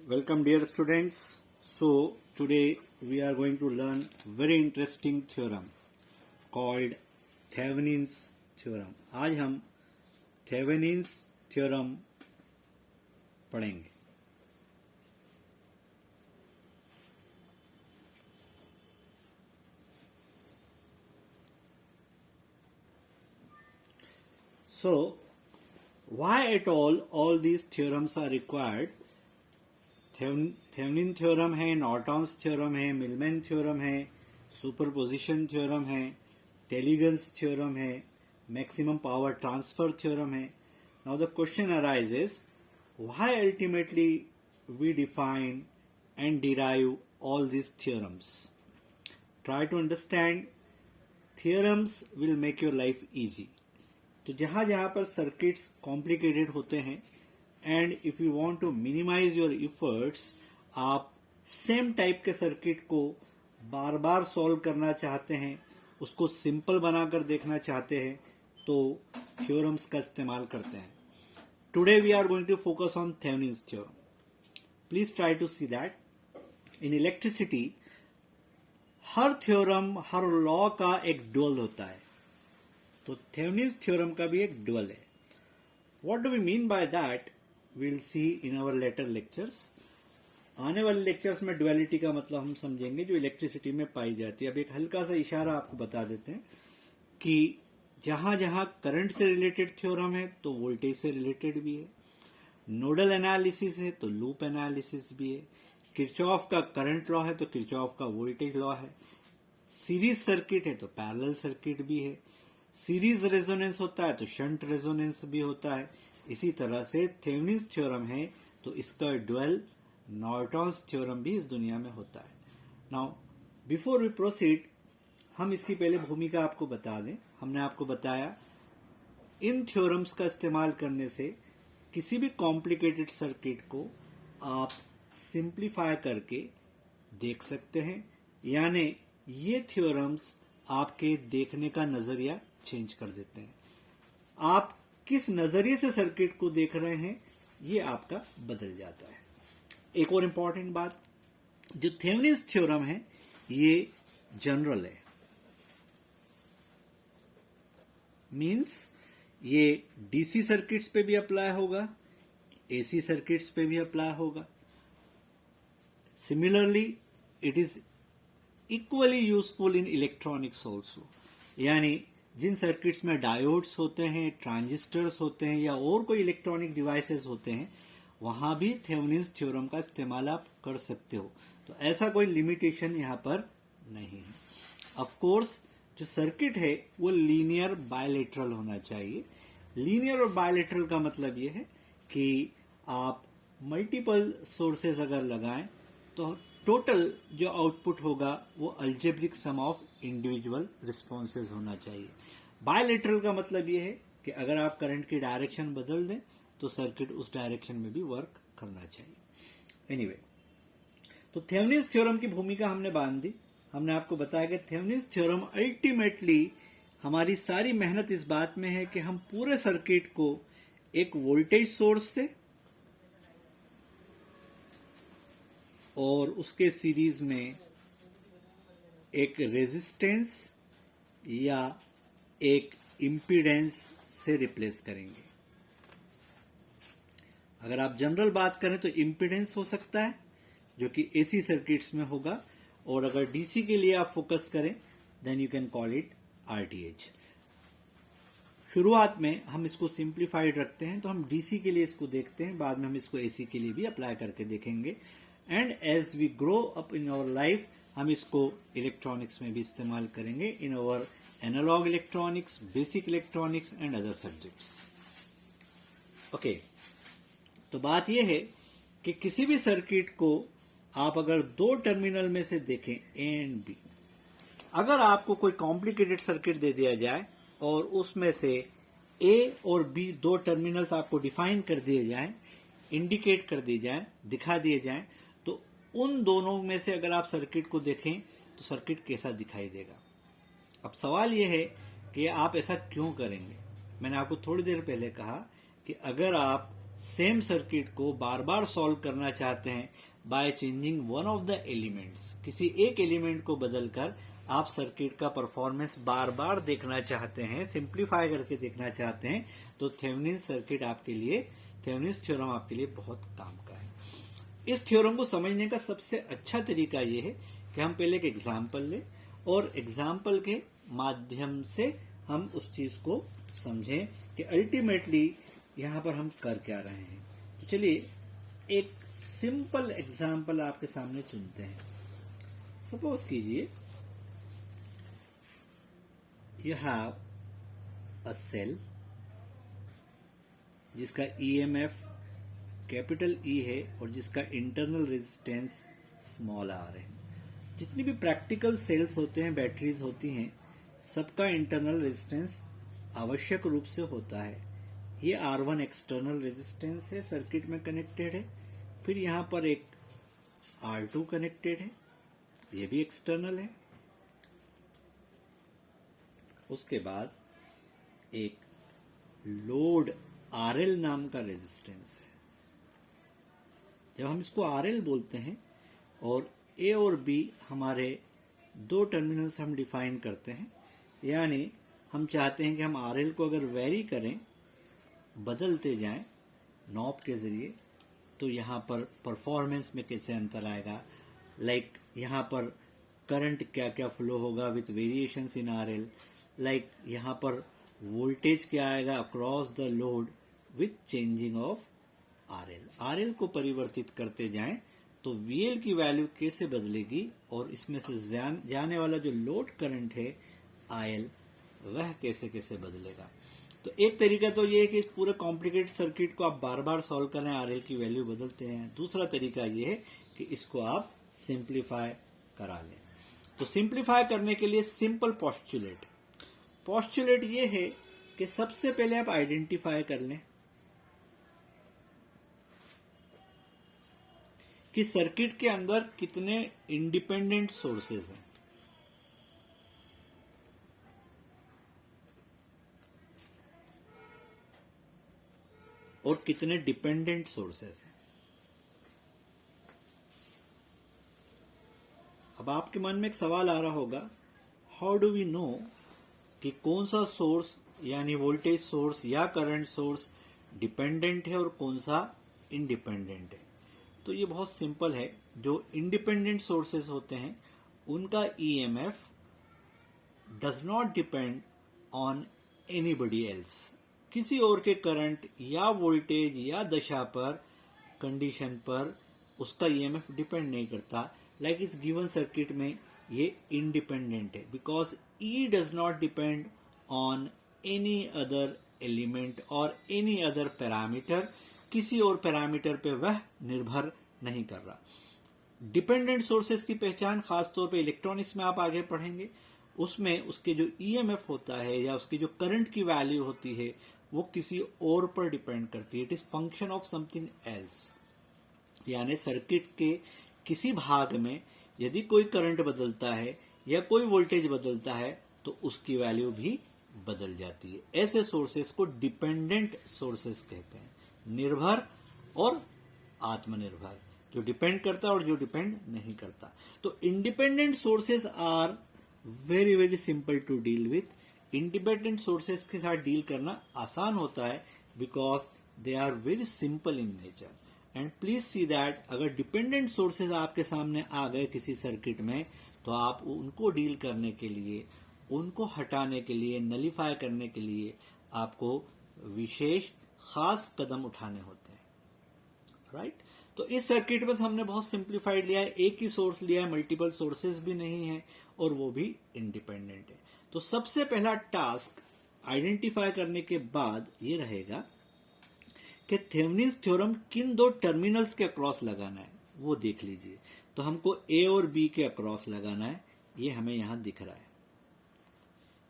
Welcome dear students. So today we are going to learn very interesting theorem called Thevenin's theorem. आज हम Thevenin's theorem पढ़ेंगे. So why at all these theorems are required? Thevenin theorem है, Norton's theorem है, Millman theorem है, superposition theorem है, Tellegen's theorem है, maximum power transfer theorem है. Now the question arises, why ultimately we define and derive all this theorems. Try to understand. Theorems will make your life easy. तो जहां जहां पर circuits complicated होते हैं and if you want to minimise your efforts, आप same type के circuit को बार बार सॉल्व करना चाहते हैं, उसको सिंपल बनाकर देखना चाहते हैं, तो थ्योरम्स का इस्तेमाल करते हैं. Today we are going to focus on Thevenin's theorem. Please try to see that in electricity हर थ्योरम, हर लॉ का एक ड्यूअल होता है. तो थेवेनिन्स थ्योरम का भी एक ड्यूअल है. What do we mean by that we'll see in our later lectures. आने वाले लेक्चर्स में ड्युअलिटी का मतलब हम समझेंगे जो इलेक्ट्रिसिटी में पाई जाती है. अब एक हल्का सा इशारा आपको बता देते हैं कि जहां जहां करंट से रिलेटेड थ्योरम है तो वोल्टेज से रिलेटेड भी है, नोडल एनालिसिस है तो लूप एनालिसिस भी है, किरचॉफ का करंट लॉ है तो किरचॉफ का वोल्टेज लॉ है, सीरीज सर्किट है तो पैरेलल सर्किट भी है, सीरीज रेजोनेंस होता है तो शंट रेजोनेंस भी होता है. इसी तरह से थेवेनिन्स थ्योरम है तो इसका ड्यूअल नॉर्टन्स थ्योरम भी इस दुनिया में होता है. नाउ बिफोर वी प्रोसीड, हम इसकी पहले भूमिका आपको बता दें. हमने आपको बताया इन थ्योरम्स का इस्तेमाल करने से किसी भी कॉम्प्लिकेटेड सर्किट को आप सिंप्लीफाई करके देख सकते हैं, यानी ये थ्योरम्स आपके देखने का नजरिया चेंज कर देते हैं. आप किस नजरिए से सर्किट को देख रहे हैं ये आपका बदल जाता है. एक और इंपॉर्टेंट बात, जो थेवेनिन्स थ्योरम है ये जनरल है. मींस ये डीसी सर्किट्स पे भी अप्लाई होगा, एसी सर्किट्स पे भी अप्लाई होगा. Similarly it is equally useful in electronics also. यानी जिन सर्किट्स में डायोड्स होते हैं, ट्रांजिस्टर्स होते हैं या और कोई इलेक्ट्रॉनिक डिवाइसेस होते हैं, वहां भी थेवेनिन्स थ्योरम का इस्तेमाल आप कर सकते हो. तो ऐसा कोई लिमिटेशन यहां पर नहीं है. ऑफ कोर्स जो सर्किट है वो लीनियर बायलेटरल होना चाहिए. लीनियर और बायलेटरल का मतलब ये है कि आप मल्टीपल सोर्सेज अगर लगाएं तो टोटल जो आउटपुट होगा वो algebraic sum of individual responses होना चाहिए. बायलेटरल का मतलब ये है कि अगर आप करंट की डायरेक्शन बदल दें तो सर्किट उस डायरेक्शन में भी वर्क करना चाहिए. एनीवे, तो थेवेनिन्स थ्योरम की भूमिका हमने बांध दी. हमने आपको बताया कि थेवेनिन्स थ्योरम अल्टीमेटली हमारी सारी मेहनत इस बात में है कि हम पूरे सर्किट को एक वोल्टेज सोर्स से और उसके सीरीज में एक रेजिस्टेंस या एक इम्पीडेंस से रिप्लेस करेंगे. अगर आप जनरल बात करें तो इम्पीडेंस हो सकता है जो कि एसी सर्किट्स में होगा, और अगर डीसी के लिए आप फोकस करें then you can call it RTH. शुरुआत में हम इसको सिंप्लीफाइड रखते हैं तो हम डीसी के लिए इसको देखते हैं, बाद में हम इसको एसी के लिए भी अप्लाई करके देखेंगे. And as we grow up in our life हम इसको इलेक्ट्रॉनिक्स में भी इस्तेमाल करेंगे in our analogue electronics, basic electronics and other subjects. Okay, तो बात यह है कि किसी भी सर्किट को आप अगर दो टर्मिनल में से देखें ए एंड बी, अगर आपको कोई कॉम्प्लिकेटेड सर्किट दे दिया जाए और उसमें से ए और बी दो टर्मिनल्स आपको डिफाइन कर दिए जाएं, इंडिकेट कर दिए जाएं, दिखा दिए जाएं, तो उन दोनों में से अगर आप सर्किट को देखें तो सर्किट कैसा दिखाई देगा. अब सवाल यह है कि आप ऐसा क्यों करेंगे. मैंने आपको थोड़ी देर पहले कहा कि अगर आप सेम सर्किट को बार बार सॉल्व करना चाहते हैं by changing one of the elements, किसी एक एलिमेंट को बदलकर आप सर्किट का परफॉर्मेंस बार बार देखना चाहते हैं, सिंप्लीफाई करके देखना चाहते हैं, तो थेवेनिन सर्किट आपके लिए, थेवेनिन थ्योरम आपके लिए बहुत काम का है। इस थ्योरम को समझने का सबसे अच्छा तरीका यह है कि हम पहले एक एग्जाम्पल लें और एग्जाम्पल के माध्यम से हम उस चीज को समझें कि अल्टीमेटली यहां पर हम कर क्या रहे हैं। तो चलिए एक सिंपल एग्जाम्पल आपके सामने चुनते हैं। सपोज कीजिए यू हैव अ सेल जिसका ईएमएफ कैपिटल ई है और जिसका इंटरनल रेजिस्टेंस स्मॉल आर है। जितनी भी प्रैक्टिकल सेल्स होते हैं, बैटरीज होती हैं, सबका इंटरनल रेजिस्टेंस आवश्यक रूप से होता है। ये R1 एक्सटर्नल रेजिस्टेंस है, सर्किट में कनेक्टेड है। फिर यहां पर एक R2 कनेक्टेड है, ये भी एक्सटर्नल है। उसके बाद एक लोड RL नाम का रेजिस्टेंस है। जब हम इसको RL बोलते हैं और A और B हमारे दो टर्मिनल्स हम डिफाइन करते हैं, यानी हम चाहते हैं कि हम RL को अगर वेरी करें, बदलते जाएं नॉब के जरिए, तो यहां पर परफॉर्मेंस में कैसे अंतर आएगा, लाइक यहां पर करंट क्या क्या फ्लो होगा with variations in RL, like यहां पर वोल्टेज क्या आएगा across the load with changing of RL को परिवर्तित करते जाएं तो VL की वैल्यू कैसे बदलेगी और इसमें से जाने वाला जो लोड करंट है IL वह कैसे कैसे बदलेगा। तो एक तरीका तो ये है कि इस पूरे कॉम्प्लिकेटेड सर्किट को आप बार बार सॉल्व करें, RL की वैल्यू बदलते हैं। दूसरा तरीका ये है कि इसको आप सिंप्लीफाई करा लें। तो सिंप्लीफाई करने के लिए सिंपल पोस्टुलेट ये है कि सबसे पहले आप आइडेंटिफाई कर लें कि सर्किट के अंदर कितने इंडिपेंडेंट सोर्सेज हैं। और कितने डिपेंडेंट सोर्सेज हैं। अब आपके मन में एक सवाल आ रहा होगा, हाउ डू वी नो कि कौन सा सोर्स यानी वोल्टेज सोर्स या करंट सोर्स डिपेंडेंट है और कौन सा इंडिपेंडेंट है। तो ये बहुत सिंपल है। जो इंडिपेंडेंट सोर्सेज होते हैं उनका EMF does not depend on anybody else, किसी और के करंट या वोल्टेज या दशा पर, कंडीशन पर उसका ईएमएफ डिपेंड नहीं करता। लाइक इस गिवन सर्किट में ये इंडिपेंडेंट है because E does not depend on any other element और एनी अदर पैरामीटर, किसी और पैरामीटर पे वह निर्भर नहीं कर रहा। डिपेंडेंट सोर्सेज की पहचान खासतौर पे इलेक्ट्रॉनिक्स में आप आगे पढ़ेंगे, उसमें उसके जो ईएमएफ होता है या उसकी जो करंट की वैल्यू होती है वो किसी और पर डिपेंड करती है। It is function of something else, यानी सर्किट के किसी भाग में यदि कोई करंट बदलता है या कोई वोल्टेज बदलता है तो उसकी वैल्यू भी बदल जाती है। ऐसे सोर्सेस को डिपेंडेंट सोर्सेस कहते हैं, निर्भर और आत्मनिर्भर, जो डिपेंड करता है और जो डिपेंड नहीं करता। तो independent sources are very very simple to deal with. Independent sources के साथ डील करना आसान होता है because they are very simple in nature. And please see that अगर डिपेंडेंट सोर्सेज आपके सामने आ गए किसी सर्किट में तो आप उनको डील करने के लिए, उनको हटाने के लिए, नलीफाई करने के लिए आपको विशेष खास कदम उठाने होते हैं, राइट। तो इस सर्किट में तो हमने बहुत सिंप्लीफाइड लिया है, एक ही सोर्स लिया है, मल्टीपल सोर्सेज भी नहीं है और वो भी इंडिपेंडेंट है। तो सबसे पहला टास्क आइडेंटिफाई करने के बाद ये रहेगा कि थेवेनिन्स थ्योरम किन दो टर्मिनल्स के अक्रॉस लगाना है वो देख लीजिए। तो हमको ए और बी के अक्रॉस लगाना है, ये हमें यहां दिख रहा है।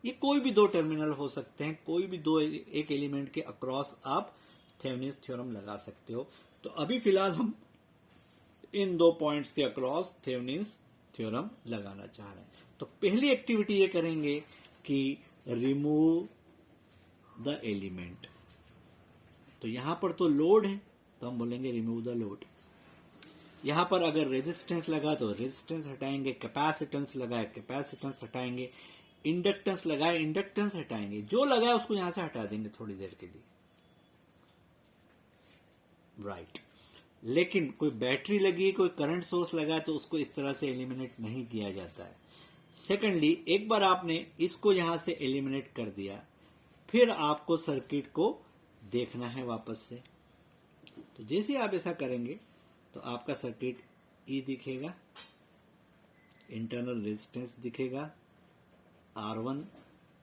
ये कोई भी दो टर्मिनल हो सकते हैं, कोई भी दो एक एलिमेंट के अक्रॉस आप थेवेनिन्स थ्योरम लगा सकते हो। तो अभी फिलहाल हम इन दो पॉइंट्स के अक्रॉस थेवेनिन्स थ्योरम लगाना चाह रहे हैं। तो पहली एक्टिविटी ये करेंगे कि रिमूव द एलिमेंट। तो यहां पर तो लोड है तो हम बोलेंगे रिमूव द लोड। यहां पर अगर रेजिस्टेंस लगा तो रेजिस्टेंस हटाएंगे, कैपेसिटेंस लगाए कैपेसिटेंस हटाएंगे, इंडक्टेंस लगाए इंडक्टेंस हटाएंगे, जो लगाए उसको यहां से हटा देंगे थोड़ी देर के लिए, राइट। लेकिन कोई बैटरी लगी, कोई करंट सोर्स लगा तो उसको इस तरह से एलिमिनेट नहीं किया जाता है। सेकेंडली, एक बार आपने इसको यहां से एलिमिनेट कर दिया, फिर आपको सर्किट को देखना है वापस से। तो जैसे आप ऐसा करेंगे तो आपका सर्किट ई दिखेगा, इंटरनल रेजिस्टेंस दिखेगा, R1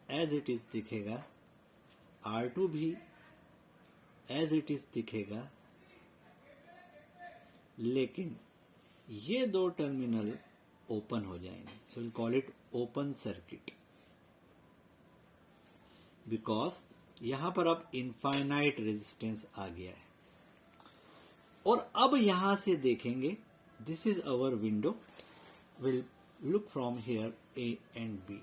एज इट इज दिखेगा, R2 भी एज इट इज दिखेगा, लेकिन ये दो टर्मिनल ओपन हो जाएंगे। So will call it open circuit, because यहां पर अब इनफाइनाइट रेजिस्टेंस आ गया है। और अब यहां से देखेंगे, this is our window, will look from here A and B.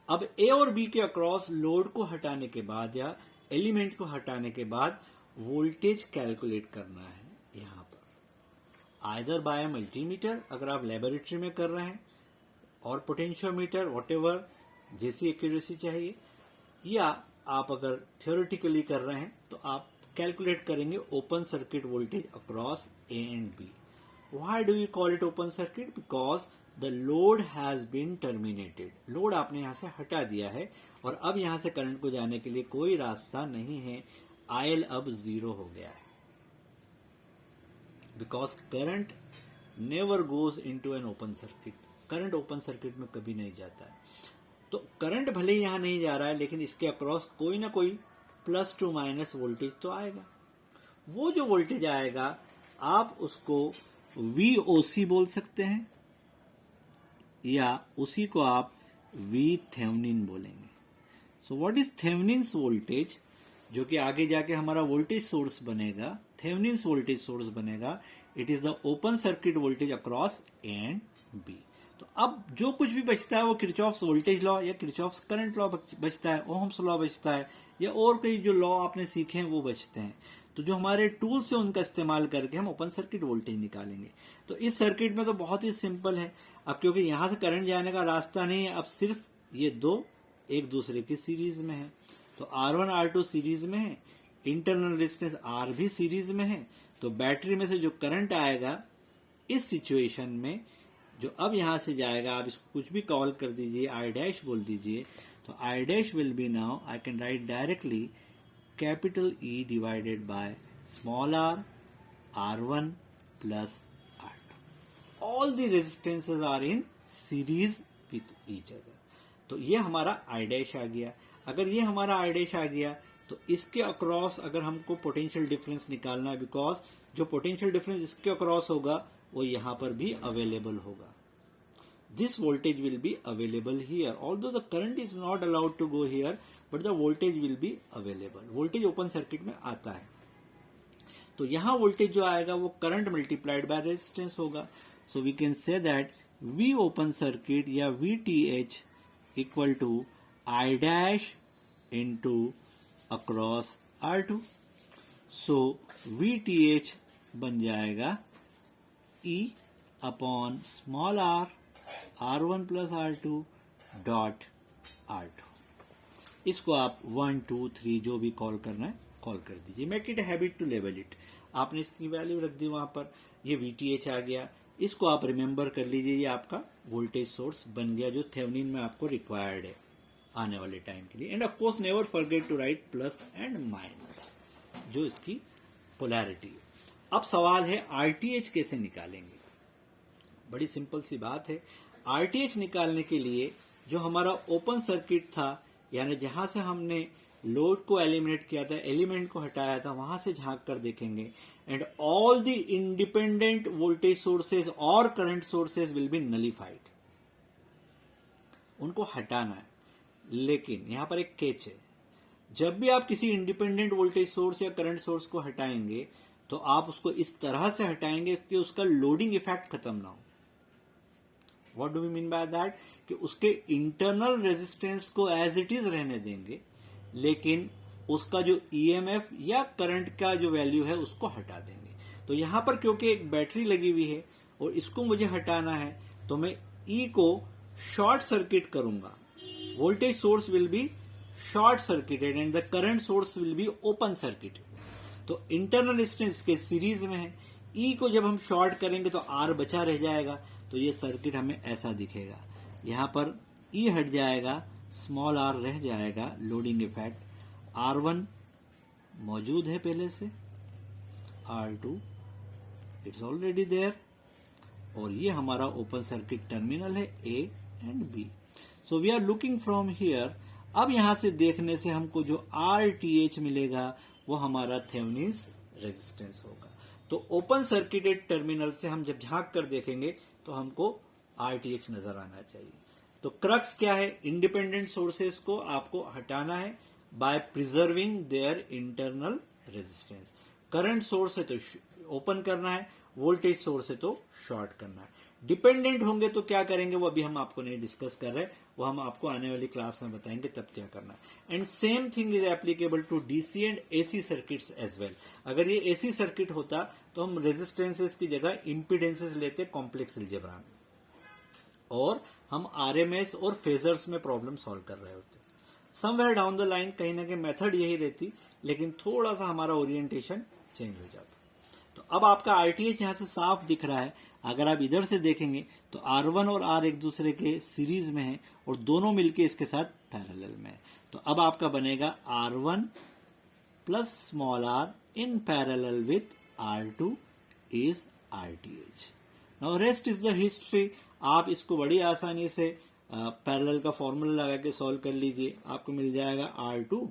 अब ए और बी के अक्रॉस लोड को हटाने के बाद या एलिमेंट को हटाने के बाद वोल्टेज कैलकुलेट करना है यहां पर, आइदर बाय मल्टीमीटर अगर आप लेबोरेटरी में कर रहे हैं, और पोटेंशियोमीटर, व्हाटएवर जैसी एक्यूरेसी चाहिए, या आप अगर थियोरेटिकली कर रहे हैं तो आप कैलकुलेट करेंगे open circuit voltage across A and B. Why do you call it open circuit? Because the load has been terminated. Load आपने यहां से हटा दिया है और अब यहां से करंट को जाने के लिए कोई रास्ता नहीं है। आयल अब 0 हो गया है, because current never goes into an open circuit. Current open circuit में कभी नहीं जाता है। तो करंट भले ही यहां नहीं जा रहा है, लेकिन इसके अक्रॉस कोई ना कोई प्लस टू माइनस वोल्टेज तो आएगा। वो जो वोल्टेज आएगा आप उसको VOC बोल सकते हैं, या उसी को आप V थेवेनिन बोलेंगे। So what is Thevenin's voltage, जो कि आगे जाके हमारा वोल्टेज सोर्स बनेगा, थेवेनिन्स वोल्टेज सोर्स बनेगा। It is the open circuit voltage across A and B. तो अब जो कुछ भी बचता है वो किरचॉफ्स वोल्टेज लॉ या किरचॉफ्स करंट लॉ बचता है, ओहम्स लॉ बचता है, या और कई जो लॉ आपने सीखे हैं वो बचते हैं। तो जो हमारे टूल्स है उनका इस्तेमाल करके हम ओपन सर्किट वोल्टेज निकालेंगे। तो इस सर्किट में तो बहुत ही सिंपल है। अब क्योंकि यहां से करंट जाने का रास्ता नहीं है, अब सिर्फ ये दो एक दूसरे की सीरीज में है। तो R1 R2 सीरीज में है, इंटरनल रेजिस्टेंस R भी सीरीज में है। तो बैटरी में से जो करंट आएगा इस सिचुएशन में, जो अब यहां से जाएगा, आप इसको कुछ भी कॉल कर दीजिए, I' बोल दीजिए, तो I' will be, now I can write directly capital E divided by small r, R1 plus R2। All the resistances are in series with each other. तो ये हमारा I' आ गया। अगर ये हमारा I' आ गया तो इसके अक्रॉस अगर हमको पोटेंशियल डिफरेंस निकालना है, बिकॉज जो पोटेंशियल डिफरेंस इसके अक्रॉस होगा वो यहां पर भी अवेलेबल होगा। This voltage will be available here, although the current is not allowed to go here, but the voltage will be available. Voltage open circuit में आता है, तो यहां वोल्टेज जो आएगा वो करंट मल्टीप्लाइड बाय रेजिस्टेंस होगा। So we can say that V open circuit या VTH equal to I' into across R2। So VTH बन जाएगा E upon small r, R1 plus R2 dot R2। इसको आप 1 2 3 जो भी कॉल करना है कॉल कर दीजिए। मेक इट हैबिट टू लेवल इट। आपने इसकी वैल्यू रख दी वहां पर, ये VTH आ गया। इसको आप रिमेंबर कर लीजिए, ये आपका वोल्टेज सोर्स बन गया जो थेवेनिन में आपको रिक्वायर्ड है आने वाले टाइम के लिए। And of course never forget to write plus and minus, जो इसकी पोलैरिटी है। अब सवाल है RTH कैसे निकालेंगे। बड़ी सिंपल सी बात है। RTH निकालने के लिए जो हमारा ओपन सर्किट था, यानी जहां से हमने लोड को एलिमिनेट किया था, एलिमेंट को हटाया था, वहां से झांक कर देखेंगे, and all the independent voltage sources और current sources will be nullified. उनको हटाना है, लेकिन यहां पर एक कैच है। जब भी आप किसी इंडिपेंडेंट वोल्टेज सोर्स या करंट सोर्स को हटाएंगे तो आप उसको इस तरह से हटाएंगे कि उसका लोडिंग इफेक्ट खत्म ना हो। What do we mean by that? कि उसके इंटरनल रेजिस्टेंस को एज इट इज रहने देंगे, लेकिन उसका जो ईएमएफ या करंट का जो वैल्यू है उसको हटा देंगे। तो यहां पर क्योंकि एक बैटरी लगी हुई है और इसको मुझे हटाना है, तो मैं ई को शॉर्ट सर्किट करूंगा। Voltage source will be short circuited and the current source will be open circuited. तो इंटरनल रेजिस्टेंस के सीरीज में है, ई को जब हम शॉर्ट करेंगे तो आर बचा रह जाएगा, तो ये सर्किट हमें ऐसा दिखेगा। यहां पर ई हट जाएगा, स्मॉल आर रह जाएगा, लोडिंग इफेक्ट। R1 मौजूद है पहले से, R2 इट्स ऑलरेडी देयर, और ये हमारा ओपन सर्किट टर्मिनल है A and B। So we are looking from here. अब यहां से देखने से हमको जो RTh मिलेगा वो हमारा थेवेनिन्स रेजिस्टेंस होगा। तो ओपन सर्किटेड टर्मिनल से हम जब झांक कर देखेंगे तो हमको RTh नजर आना चाहिए। तो क्रक्स क्या है, इंडिपेंडेंट सोर्सेस को आपको हटाना है by preserving their internal resistance. Current source है तो ओपन करना है, वोल्टेज सोर्स है तो शॉर्ट करना है। डिपेंडेंट होंगे तो क्या करेंगे वो अभी हम आपको नहीं डिस्कस कर रहे, वो हम आपको आने वाली क्लास में बताएंगे तब क्या करना है। And same thing is applicable to DC and AC circuits as well. अगर ये एसी सर्किट होता तो हम रेजिस्टेंसेस की जगह इंपिडेंसेस लेते कॉम्प्लेक्स अलजेब्रा में, और हम आरएमएस और फेजर्स में प्रॉब्लम सॉल्व कर रहे होते। समवेयर डाउन द लाइन कहीं ना कहीं मेथड यही रहती, लेकिन थोड़ा सा हमारा ओरिएंटेशन चेंज हो जाता। तो अब आपका आरटीएच यहां से साफ दिख रहा है। अगर आप इधर से देखेंगे तो R1 और R एक दूसरे के सीरीज में है और दोनों मिलके इसके साथ पैरेलल में है। तो अब आपका बनेगा R1 plus small r in parallel with R2 is RTh। Now rest is the history. आप इसको बड़ी आसानी से पैरेलल का फॉर्मूला लगा के सॉल्व कर लीजिए। आपको मिल जाएगा R2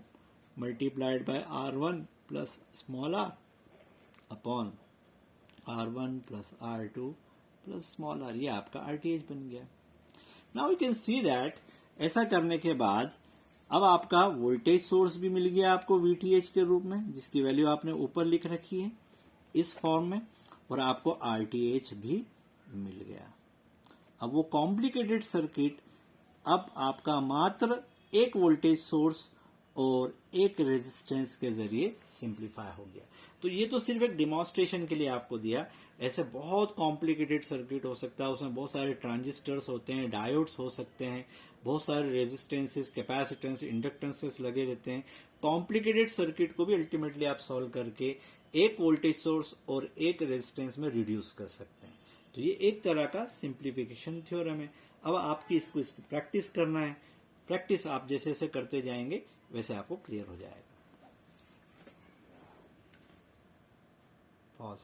multiplied by R1 plus small r upon R1 plus R2 plus small r। ये आपका RTh बन गया। Now you can see that ऐसा करने के बाद अब आपका वोल्टेज सोर्स भी मिल गया आपको VTh के रूप में, जिसकी वैल्यू आपने ऊपर लिख रखी है इस फॉर्म में, और आपको RTh भी मिल गया। अब वो कॉम्प्लिकेटेड सर्किट अब आपका मात्र एक वोल्टेज सोर्स और एक रेजिस्टेंस के जरिए सिंप्लीफाई हो गया। तो ये तो सिर्फ एक डिमॉन्स्ट्रेशन के लिए आपको दिया। ऐसे बहुत कॉम्प्लिकेटेड सर्किट हो सकता है, उसमें बहुत सारे ट्रांजिस्टर्स होते हैं, डायोड्स हो सकते हैं, बहुत सारे रेजिस्टेंसेस, कैपेसिटेंस, इंडक्टेंसेस लगे रहते हैं। कॉम्प्लिकेटेड सर्किट को भी अल्टीमेटली आप सॉल्व करके एक वोल्टेज सोर्स और एक रेजिस्टेंस में रिड्यूस कर सकते हैं। तो ये एक तरह का सिंप्लीफिकेशन थ्योरम है। अब आपकी इसको इस पर प्रैक्टिस करना है। प्रैक्टिस आप जैसे जैसे करते जाएंगे वैसे आपको क्लियर हो जाएगा। पॉज।